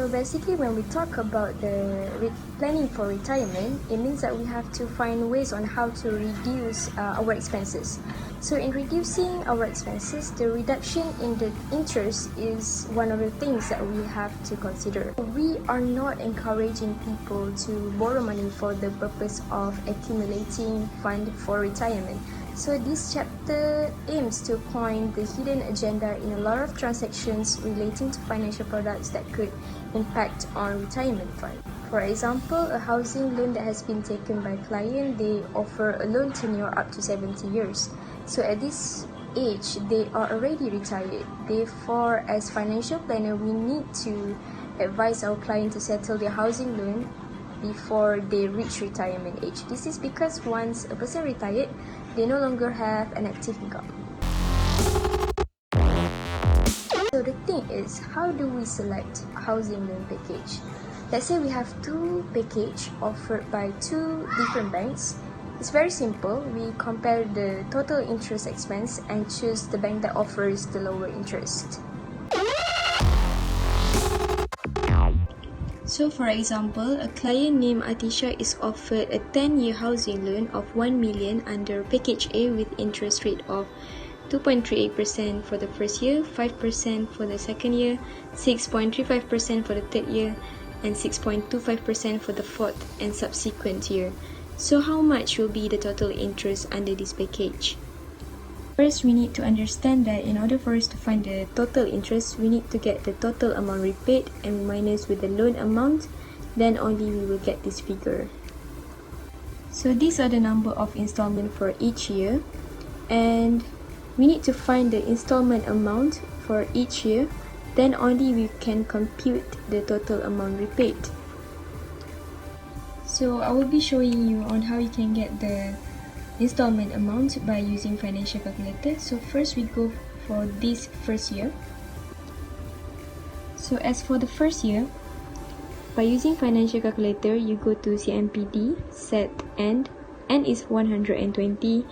So basically, when we talk about the planning for retirement, it means that we have to find ways on how to reduce our expenses. So in reducing our expenses, the reduction in the interest is one of the things that we have to consider. We are not encouraging people to borrow money for the purpose of accumulating fund for retirement. So this chapter aims to point the hidden agenda in a lot of transactions relating to financial products that could impact on retirement fund. For example, a housing loan that has been taken by a client, they offer a loan tenure up to 70 years. So at this age, they are already retired. Therefore, as financial planner, we need to advise our client to settle their housing loan before they reach retirement age. This is because once a person retired, they no longer have an active income. So the thing is, how do we select a housing loan package? Let's say we have two packages offered by two different banks. It's very simple. We compare the total interest expense and choose the bank that offers the lower interest. So for example, a client named Atisha is offered a 10-year housing loan of 1 million under package A with interest rate of 2.38% for the first year, 5% for the second year, 6.35% for the third year, and 6.25% for the fourth and subsequent year. So how much will be the total interest under this package? First, we need to understand that in order for us to find the total interest, we need to get the total amount repaid and minus with the loan amount, then only we will get this figure. So these are the number of installments for each year, and we need to find the installment amount for each year, then only we can compute the total amount repaid. So I will be showing you on how you can get the installment amount by using financial calculator. So first we go for this first year. So as for the first year, by using financial calculator, you go to CMPD, set N is 120,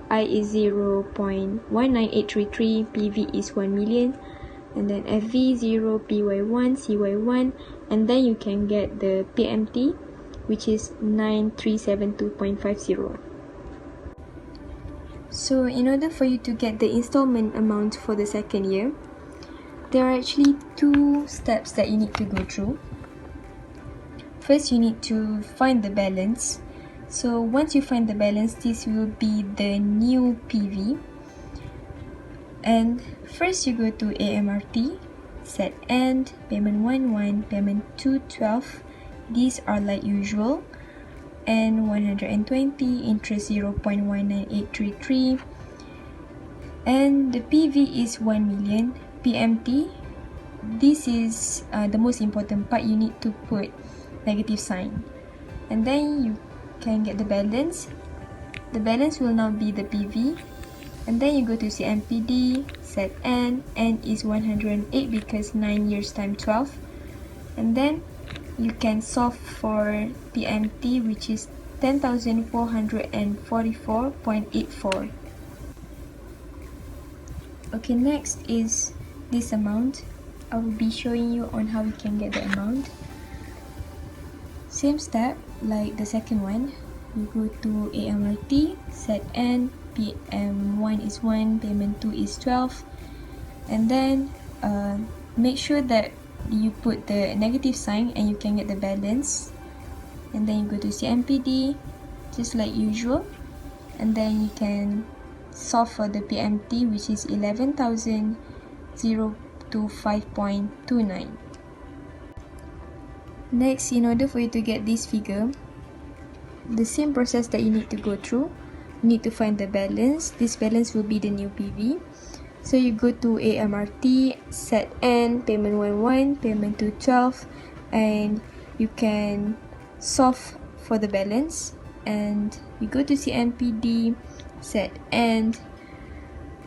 I is 0.19833, PV is 1 million, and then FV 0, PY1, CY1, and then you can get the PMT, which is 9372.50. So in order for you to get the installment amount for the second year, there are actually two steps that you need to go through. First, you need to find the balance. So once you find the balance, this will be the new PV. And first you go to AMRT, set end, payment 1, payment 2, 12. These are like usual. And 120, interest 0.19833, and the PV is 1 million. PMT, this is the most important part. You need to put negative sign, and then you can get the balance. The balance will now be the PV, and then you go to CMPD, set N is 108 because 9 years times 12, and then you can solve for PMT, which is 10,444.84. Okay, next is this amount. I will be showing you on how we can get the amount. Same step like the second one. You go to AMRT, set N, PM1 is 1, payment 2 is 12, and then make sure that you put the negative sign and you can get the balance, and then you go to CMPD just like usual, and then you can solve for the PMT, which is 11,025.29. Next, in order for you to get this figure, the same process that you need to go through, you need to find the balance. This balance will be the new PV. So you go to AMRT, set N, payment 1, payment 2, 12, and you can solve for the balance. And you go to CMPD, set N,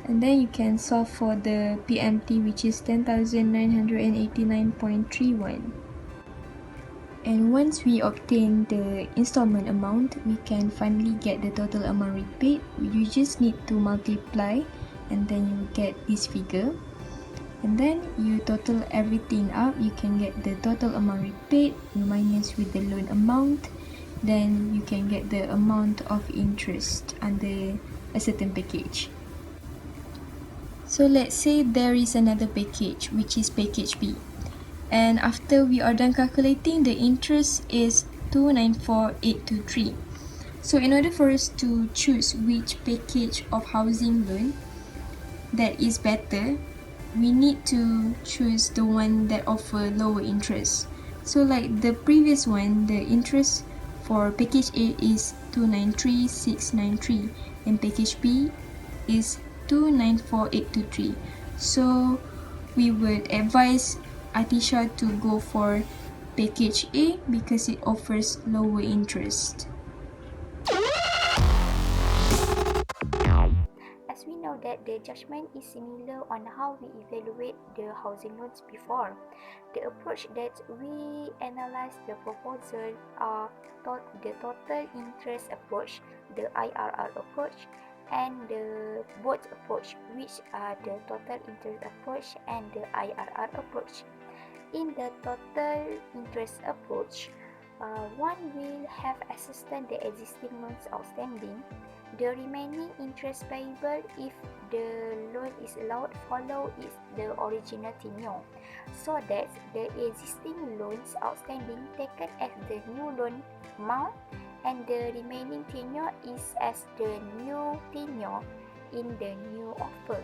and then you can solve for the PMT, which is 10,989.31. And once we obtain the installment amount, we can finally get the total amount repaid. You just need to multiply, and then you get this figure. And then you total everything up, you can get the total amount repaid, you minus with the loan amount, then you can get the amount of interest under a certain package. So let's say there is another package, which is package B. And after we are done calculating, the interest is 294,823. So in order for us to choose which package of housing loan that is better, we need to choose the one that offer lower interest. So like the previous one, the interest for package A is 293,693 and package B is 294,823. So we would advise Atisha to go for package A because it offers lower interest. As we know that the judgment is similar on how we evaluate the housing loans before. The approach that we analyze the proposal are the total interest approach, the IRR approach, and the both approach, which are the total interest approach and the IRR approach. In the total interest approach, one will have assessed the existing loans outstanding. The remaining interest payable if the loan is allowed follow is the original tenure, so that the existing loans outstanding taken as the new loan amount and the remaining tenure is as the new tenure in the new offer.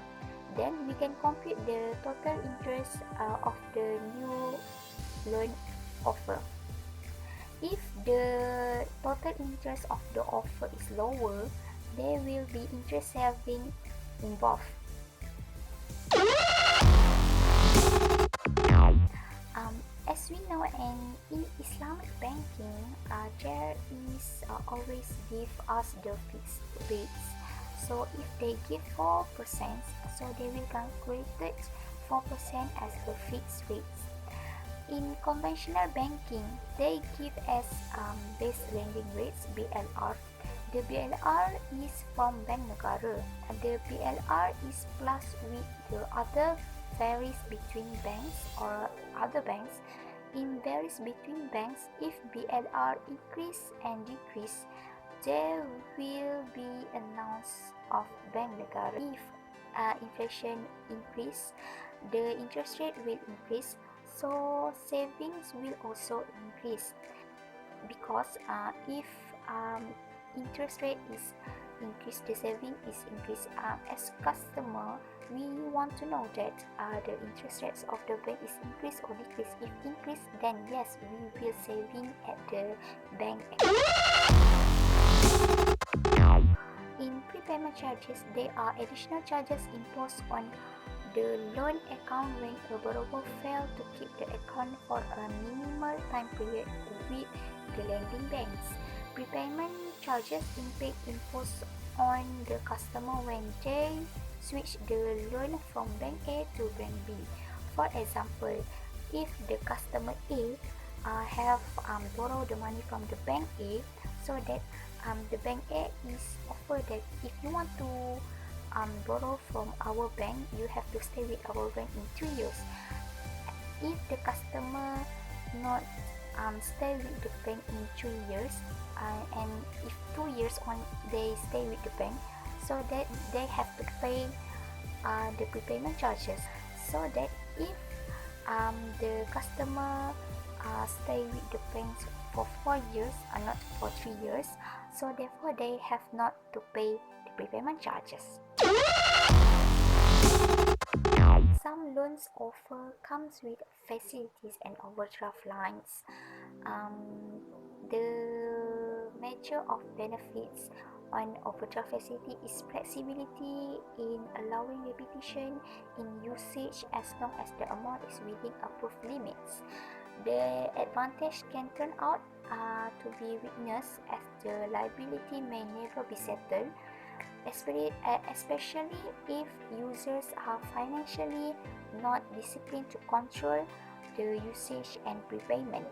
Then we can compute the total interest of the new loan offer. If the total interest of the offer is lower, there will be interest saving involved. As we know, in Islamic banking, there is always give us the fixed rates. So if they give 4%, so they will calculate 4% as a fixed rate. In conventional banking, they give as base lending rates (BLR). The BLR is from Bank Negara. The BLR is plus with the other varies between banks or other banks. In varies between banks, if BLR increase and decrease, there will be announced of Bank Negara. If inflation increase, the interest rate will increase, so savings will also increase, because if interest rate is increased, the saving is increased. As customer, we want to know that the interest rates of the bank is increased or decreased. If increased, then yes, we will saving at the bank. In prepayment charges, there are additional charges imposed on the loan account when a borrower fails to keep the account for a minimal time period with the lending banks. Prepayment charges imposed on the customer when they switch the loan from Bank A to Bank B. For example, if the customer A have borrowed the money from the Bank A, so that the Bank A is offered that if you want to borrow from our bank, you have to stay with our bank in 2 years. If the customer not stay with the bank in 3 years, and if 2 years on they stay with the bank, so that they have to pay the prepayment charges. So that if the customer stay with the bank for 4 years and not for 3 years, so therefore they have not to pay the prepayment charges. Some loans offer comes with facilities and overdraft lines. The major of benefits on overdraft facility is flexibility in allowing repetition in usage as long as the amount is within approved limits. The advantage can turn out to be weakness, as the liability may never be settled, especially if users are financially not disciplined to control the usage and prepayment.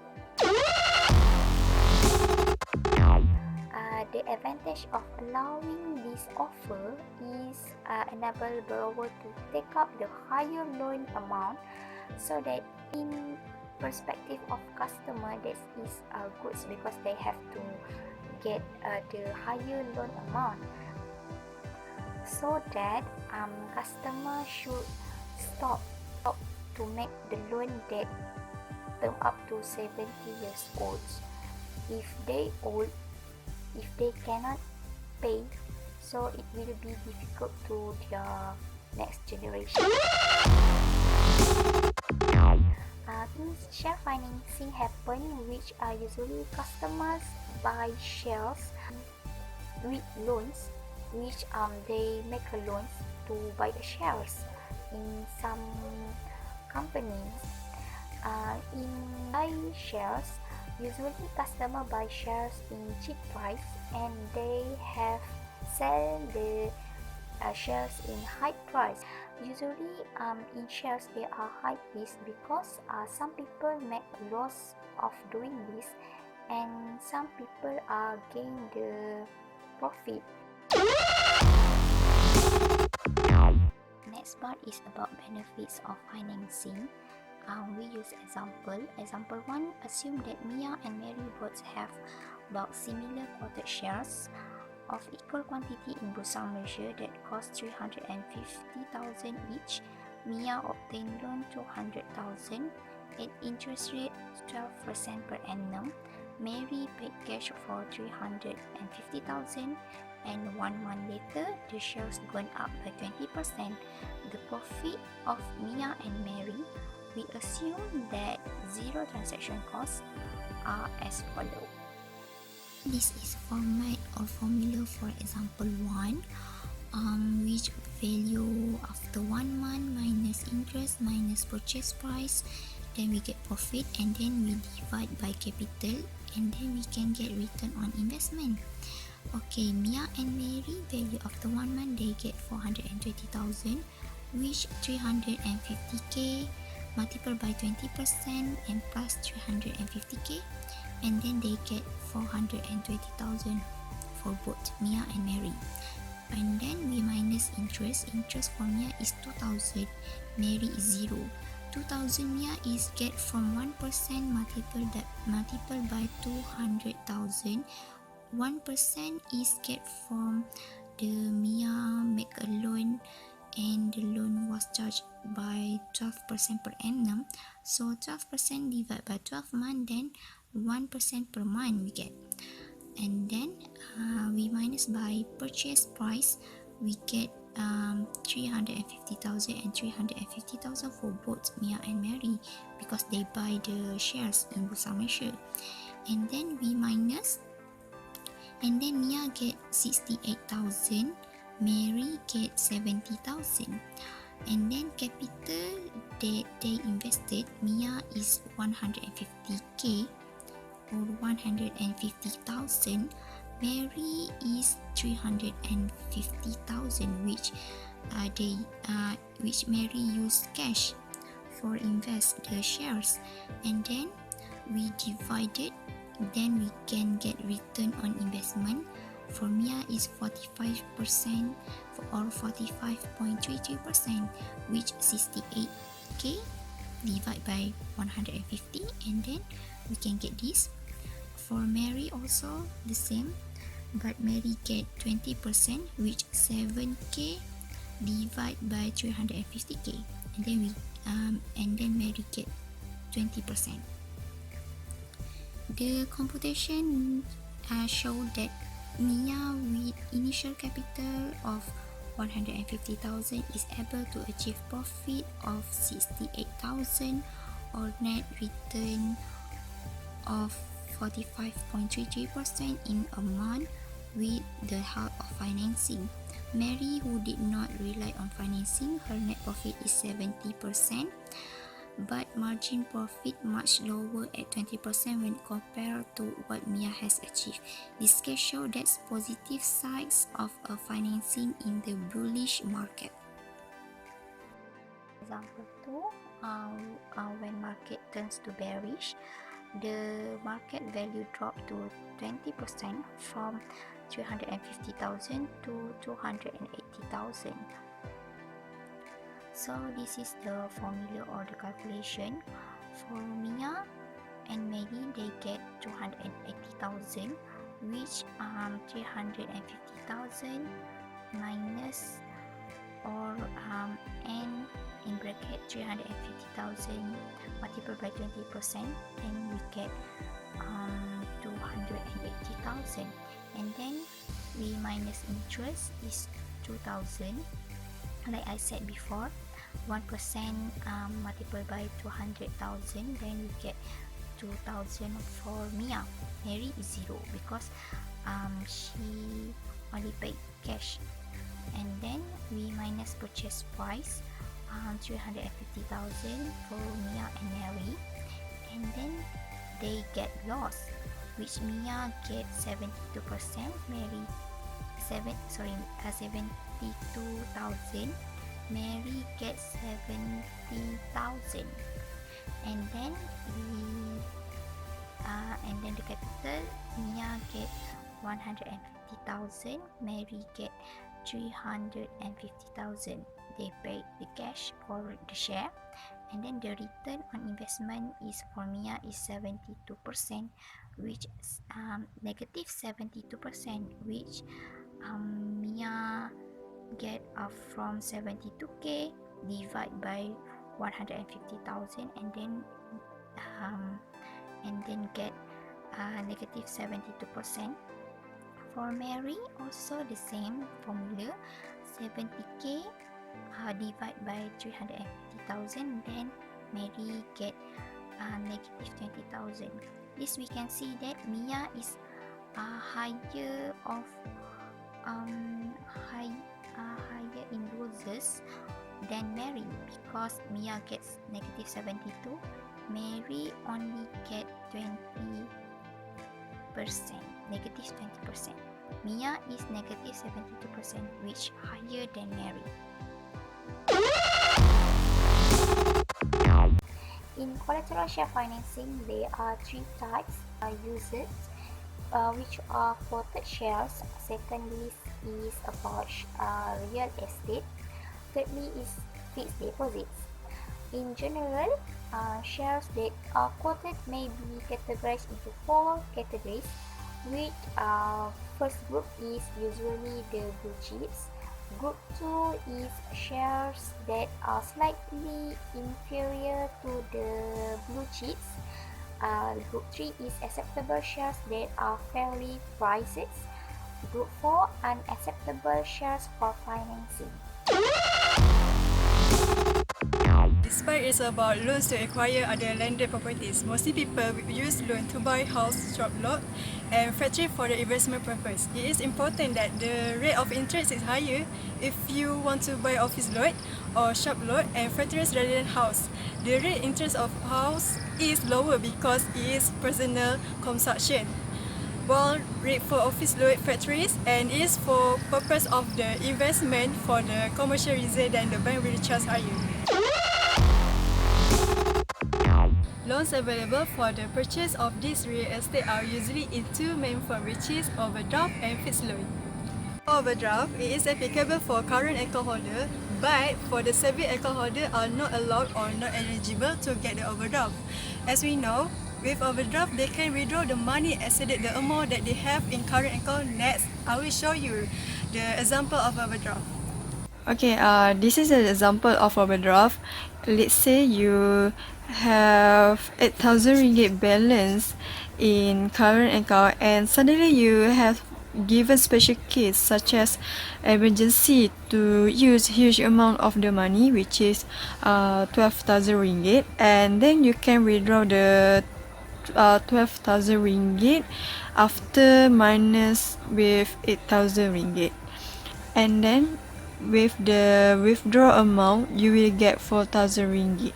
The advantage of allowing this this offer is enable borrower to take up the higher loan amount, so that in perspective of customer, that is good because they have to get the higher loan amount, so that customer should stop to make the loan debt term up to 70 years old. If they old, if they cannot pay, so it will be difficult to their next generation. In share financing happen, which are usually customers buy shares with loans, which they make a loans to buy the shares in some companies. In buy shares, usually customer buy shares in cheap price, and they have sell the shares in high price. Usually in shares there are high risk because some people make loss of doing this, and some people gain the profit. Next part is about benefits of financing. We use example 1. Assume that Mia and Mary both have about similar quoted shares of equal quantity in Bursa Malaysia that cost 350,000 each. Mia obtained loan 200,000 at interest rate 12% per annum. Mary paid cash for 350,000, and 1 month later the shares gone up by 20%. The profit of Mia and Mary, we assume that zero transaction costs, are as follows. This is format or formula for example 1, which value after 1 month minus interest minus purchase price, then we get profit, and then we divide by capital, and then we can get return on investment. Okay, Mia and Mary value after 1 month they get 420,000, which 350k multiplied by 20% and plus 350k, and then they get 420,000 for both Mia and Mary. And then we minus interest. Interest for Mia is 2,000, Mary is 0. 2,000 Mia is get from 1% multiplied by 200,000. 1% is get from the Mia make a loan, and the loan was charged by 12% per annum. So 12% divided by 12 months, then 1% per month we get. And then we minus by purchase price, we get 350,000 and 350,000 for both Mia and Mary because they buy the shares in Bursa Malaysia. And then we minus, and then Mia get 68,000, Mary get 70,000. And then capital that they invested, Mia is 150k or 150,000, Mary is 350,000, which Mary used cash for invest the shares, and then we divided, then we can get return on investment. For Mia is 45% or 45.33%, which 68k divided by 150, and then we can get this. For Mary also the same, but Mary get 20%, which 7k divided by 350k, and then Mary get 20%. The computation show that Mia with initial capital of 150,000 is able to achieve profit of 68,000 or net return of 45.33% in a month with the help of financing. Mary, who did not rely on financing, her net profit is 70%, but margin profit much lower at 20% when compared to what Mia has achieved. This case shows that positive sides of a financing in the bullish market. Example 2, when market turns to bearish, the market value dropped to 20% from 350,000 to 280,000. So this is the formula or the calculation. For Mia and Maggie, they get 280,000, which 350,000 minus or n in bracket 350,000 multiplied by 20%, and we get 280,000, and then we minus interest is 2,000. Like I said before, 1% multiplied by 200,000, then we get 2,000 for Mia. Mary is 0 because she only paid cash. And then we minus purchase price, 350,000 for Mia and Mary, and then they get loss, which Mia gets 72%, Mary 72,000, Mary gets 70,000, and then the capital, Mia get 150,000, Mary get 350,000. They paid the cash for the share, and then the return on investment is for Mia is 72%, which is negative 72%, which Mia get from 72k divide by 150,000, and then get negative 72%. For Mary, also the same formula, 70k divide by 350,000, then Mary get negative 20,000. This we can see that Mia is higher in losses than Mary, because Mia gets negative 72, Mary only get 20%, negative 20%. Mia is negative 72%, which higher than Mary. In collateral share financing, there are three types used, which are quoted shares. Secondly is about real estate. Thirdly is fixed deposits. In general, shares that are quoted may be categorized into 4 categories, which first group is usually the blue chips. Group 2 is shares that are slightly inferior to the blue chips. Group 3 is acceptable shares that are fairly priced. Group 4, unacceptable shares for financing. Despite it's about loans to acquire other landed properties, mostly people use loan to buy house, shop lot, and factory for the investment purpose. It is important that the rate of interest is higher if you want to buy office lot or shop lot and factories rather than house. The rate interest of house is lower because it is personal consumption, while rate for office lot, factories, and is for purpose of the investment for the commercial reason, then the bank will charge higher. Loans available for the purchase of this real estate are usually in two main forms, which is overdraft and fixed loan. Overdraft, it is applicable for current account holder, but for the saving account holder are not allowed or not eligible to get the overdraft. As we know, with overdraft, they can withdraw the money exceeded the amount that they have in current account. Next, I will show you the example of overdraft. Okay, this is an example of overdraft. Let's say you have 8,000 ringgit balance in current account, and suddenly you have given special case such as emergency to use huge amount of the money, which is 12,000 ringgit, and then you can withdraw the 12,000 ringgit after minus with 8,000 ringgit, and then with the withdraw amount you will get 4,000 ringgit.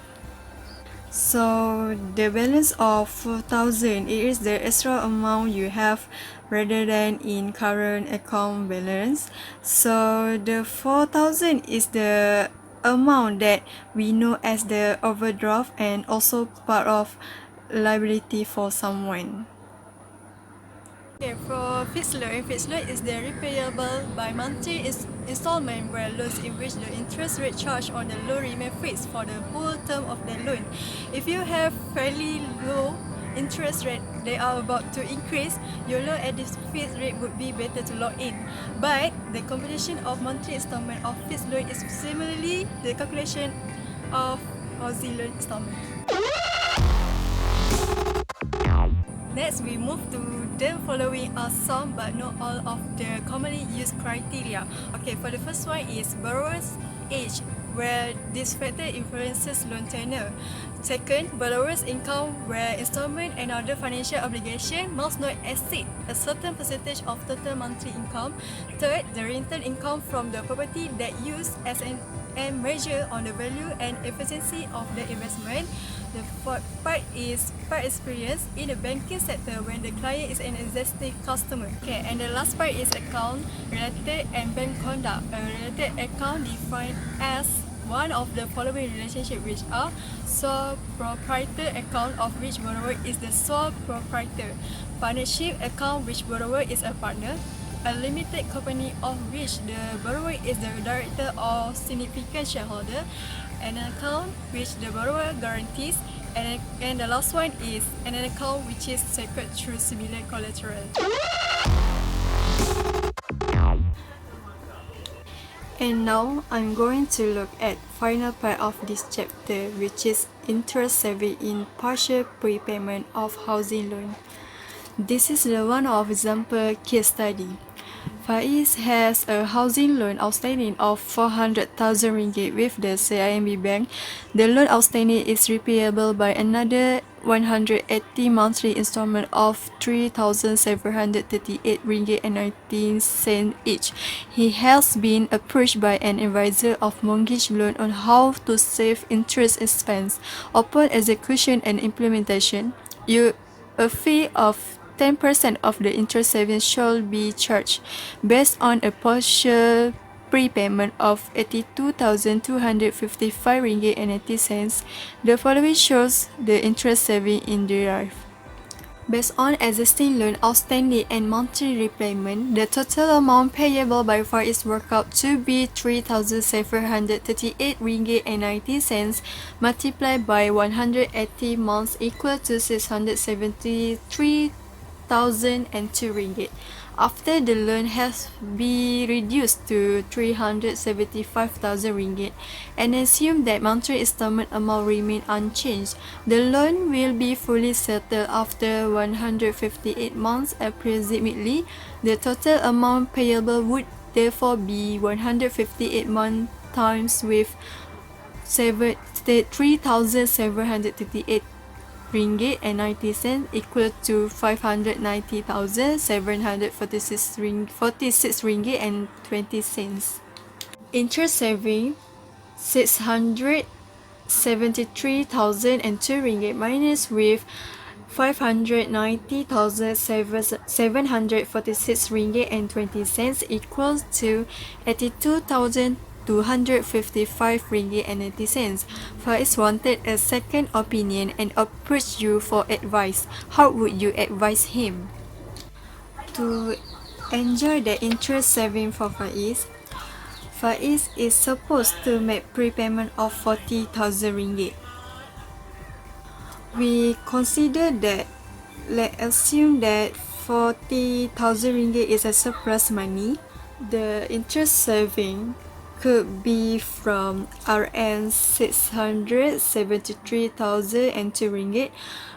So the balance of 4,000, it is the extra amount you have rather than in current account balance. So the 4,000 is the amount that we know as the overdraft and also part of liability for someone. Okay, for fixed loan is the repayable by monthly installment where loans in which the interest rate charged on the loan remain fixed for the whole term of the loan. If you have fairly low interest rate they are about to increase, your loan at this fixed rate would be better to lock in. But the combination of monthly installment of fixed loan is similarly the calculation of housing loan installment. Next, we move to the following are some but not all of the commonly used criteria. Okay, for the first one is borrower's age, where this factor influences loan tenure. Second, borrower's income, where installment and other financial obligation must not exceed a certain percentage of total monthly income. Third, the rental income from the property that used as an measure on the value and efficiency of the investment. The fourth part is part experience in the banking sector when the client is an existing customer. Okay, and the last part is account related and bank conduct. A related account defined as one of the following relationships, which are sole proprietor account of which borrower is the sole proprietor, partnership account which borrower is a partner, a limited company of which the borrower is the director or significant shareholder, an account which the borrower guarantees, and the last one is an account which is secured through similar collateral. And now I'm going to look at final part of this chapter, which is interest saving in partial prepayment of housing loan. This is the one of example case study. Faiz has a housing loan outstanding of 400,000 ringgit with the CIMB Bank. The loan outstanding is repayable by another 180 monthly installment of 3,738 ringgit and 19 cents each. He has been approached by an advisor of mortgage loan on how to save interest expense. Upon execution and implementation, a fee of 10% of the interest savings shall be charged based on a partial prepayment of 82,255 ringgit and 80 cents. The following shows the interest saving in derived. Based on existing loan outstanding and monthly repayment, the total amount payable by Faiz work out to be 3,738 ringgit and 90 cents multiplied by 180 months equal to 673,002 ringgit. After the loan has been reduced to 375,000 ringgit and assume that monthly installment amount remain unchanged, the loan will be fully settled after 158 months approximately. The total amount payable would therefore be 158 months times with 3,738 ringgit and 90 cents equal to 590,746 ringgit and 20 cents. Interest saving 673,002 ringgit minus with 590,746 ringgit and 20 cents equals to 82,255 ringgit and 80 cents. Faiz wanted a second opinion and approached you for advice. How would you advise him? To enjoy the interest saving for Faiz is supposed to make prepayment of 40,000 ringgit. We consider that, let's assume that 40,000 ringgit is a surplus money. The interest saving could be from Rn 673,002 ringgit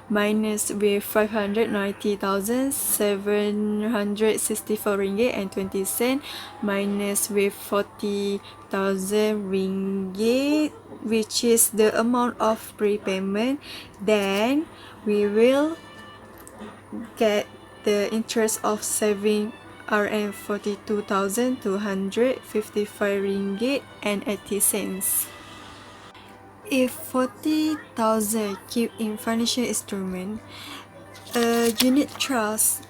minus with 590,764 ringgit and 20 cents minus with 40,000 ringgit, which is the amount of prepayment. Then we will get the interest of saving Rm 42,255 ringgit and 80 cents. If 40,000 keep in financial instrument, a unit trust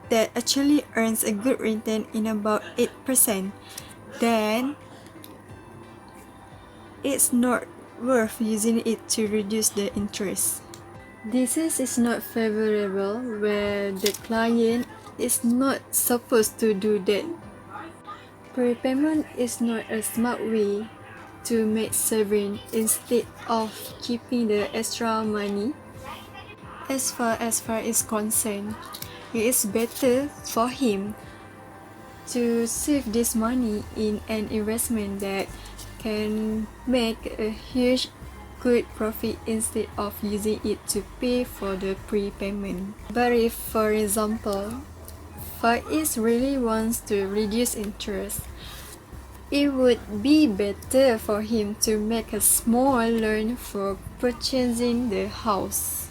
that actually earns a good return in about 8%, then it's not worth using it to reduce the interest. This is not favorable where the client is not supposed to do that. Prepayment is not a smart way to make saving instead of keeping the extra money. As far as Far is concerned, it is better for him to save this money in an investment that can make a huge good profit instead of using it to pay for the prepayment. But if, for example, Faiz really wants to reduce interest, it would be better for him to make a small loan for purchasing the house.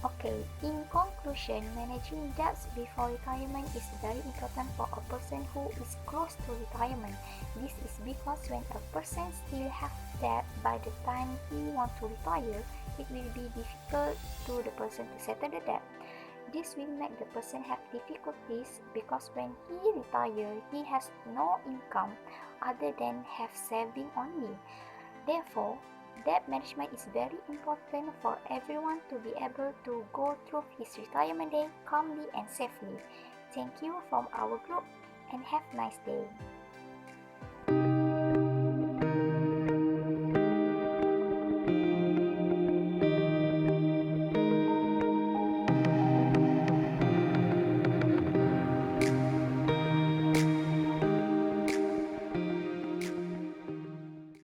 Okay, in conclusion, managing debts before retirement is very important for a person who is close to retirement. This is because when a person still have debt by the time he wants to retire, it will be difficult to the person to settle the debt. This will make the person have difficulties because when he retires, he has no income other than have saving only. Therefore, debt management is very important for everyone to be able to go through his retirement day calmly and safely. Thank you from our group and have a nice day.